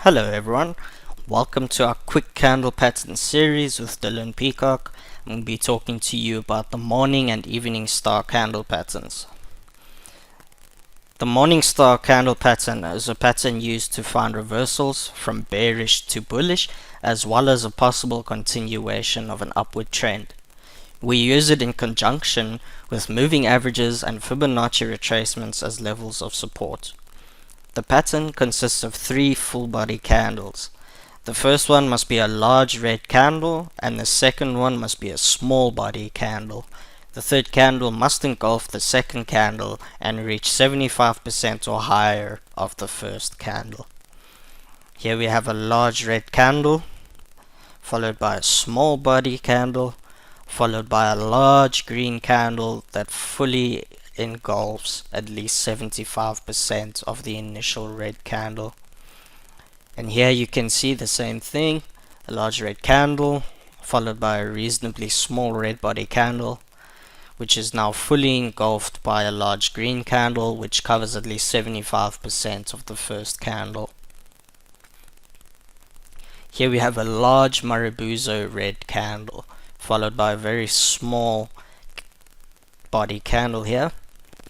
Hello everyone, welcome to our quick candle pattern series with Dylan Peacock. I'm going to be talking to you about the morning and evening star candle patterns. The morning star candle pattern is a pattern used to find reversals from bearish to bullish, as well as a possible continuation of an upward trend. We use it in conjunction with moving averages and Fibonacci retracements as levels of support. The pattern consists of 3 full body candles. The first one must be a large red candle, and the second one must be a small body candle. The third candle must engulf the second candle and reach 75% or higher of the first candle. Here we have a large red candle, followed by a small body candle, followed by a large green candle that fully engulfs at least 75% of the initial red candle. And here you can see the same thing, a large red candle followed by a reasonably small red body candle, which is now fully engulfed by a large green candle which covers at least 75% of the first candle. Here we have a large Marubozu red candle followed by a very small body candle here,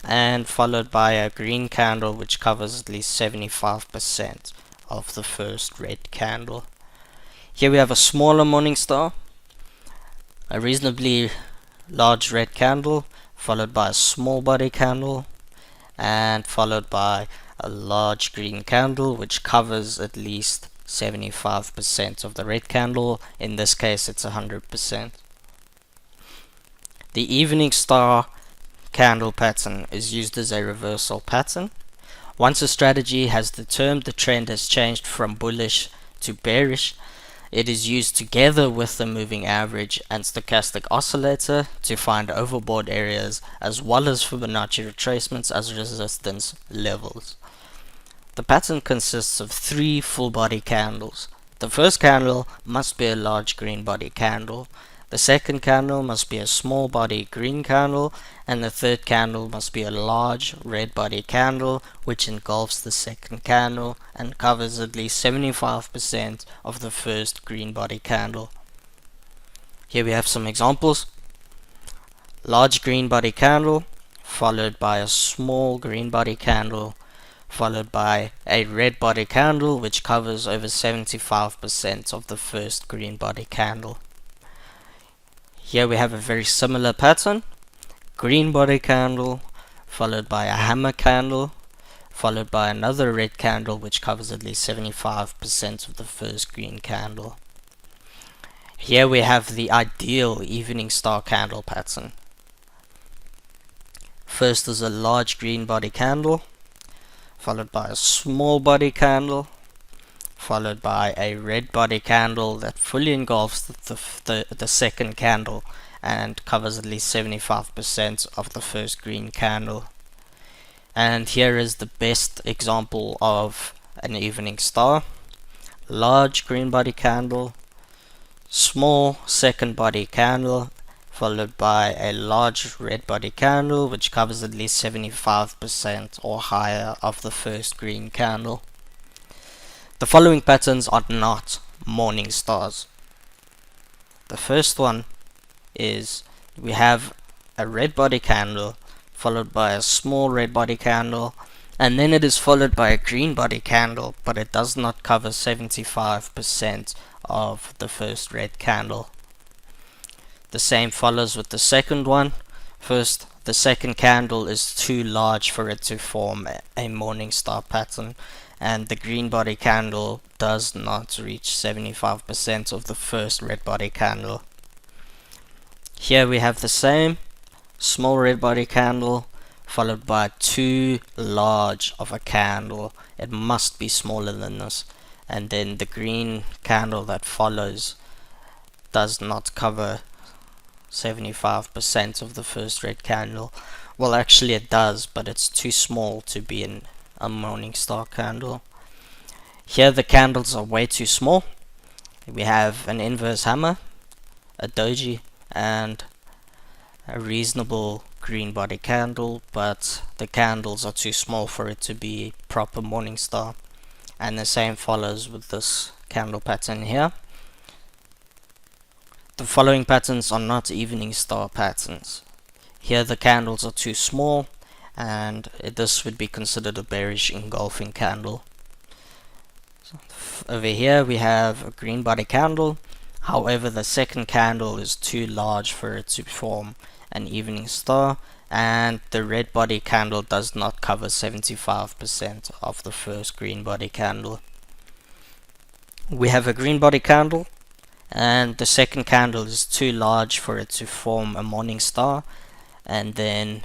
and followed by a green candle which covers at least 75% of the first red candle. Here we have a smaller morning star, a reasonably large red candle, followed by a small body candle, and followed by a large green candle which covers at least 75% of the red candle. In this case it's 100%. The evening star candle pattern is used as a reversal pattern. Once a strategy has determined the trend has changed from bullish to bearish, it is used together with the moving average and stochastic oscillator to find overbought areas as well as Fibonacci retracements as resistance levels. The pattern consists of 3 full body candles. The first candle must be a large green body candle. The second candle must be a small body green candle, and the third candle must be a large red body candle which engulfs the second candle and covers at least 75% of the first green body candle. Here we have some examples. Large green body candle followed by a small green body candle followed by a red body candle which covers over 75% of the first green body candle. Here we have a very similar pattern, green body candle followed by a hammer candle followed by another red candle which covers at least 75% of the first green candle. Here we have the ideal evening star candle pattern. First is a large green body candle followed by a small body candle followed by a red body candle that fully engulfs the second candle and covers at least 75% of the first green candle. And here is the best example of an evening star. Large green body candle, small second body candle, followed by a large red body candle which covers at least 75% or higher of the first green candle. The following patterns are not morning stars. The first one is we have a red body candle followed by a small red body candle, and then it is followed by a green body candle, but it does not cover 75% of the first red candle. The same follows with the second one. First, the second candle is too large for it to form a morning star pattern, and the green body candle does not reach 75% of the first red body candle. Here we have the same small red body candle followed by too large of a candle. It must be smaller than this, and then the green candle that follows does not cover 75% of the first red candle. Well, actually it does, but it's too small to be in a morning star candle. Here the candles are way too small. We have an inverse hammer, a doji, and a reasonable green body candle, but the candles are too small for it to be a proper morning star. and the same follows with this candle pattern here. The following patterns are not evening star patterns. Here the candles are too small, and this would be considered a bearish engulfing candle. So over here we have a green body candle. However, the second candle is too large for it to form an evening star, and the red body candle does not cover 75% of the first green body candle. We have a green body candle, and the second candle is too large for it to form a morning star, and then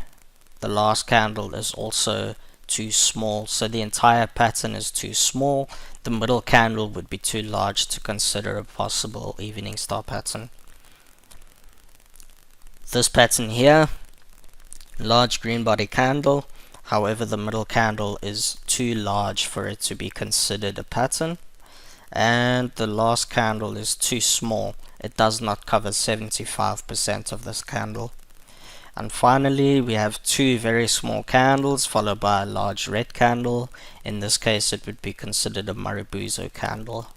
the last candle is also too small, so the entire pattern is too small. The middle candle would be too large to consider a possible evening star pattern. This pattern here, large green body candle, however the middle candle is too large for it to be considered a pattern, and the last candle is too small. It does not cover 75% of this candle. And finally, we have two very small candles followed by a large red candle. In this case, it would be considered a Marubozu candle.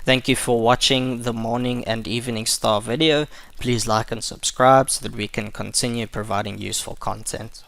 Thank you for watching the morning and evening star video. Please like and subscribe so that we can continue providing useful content.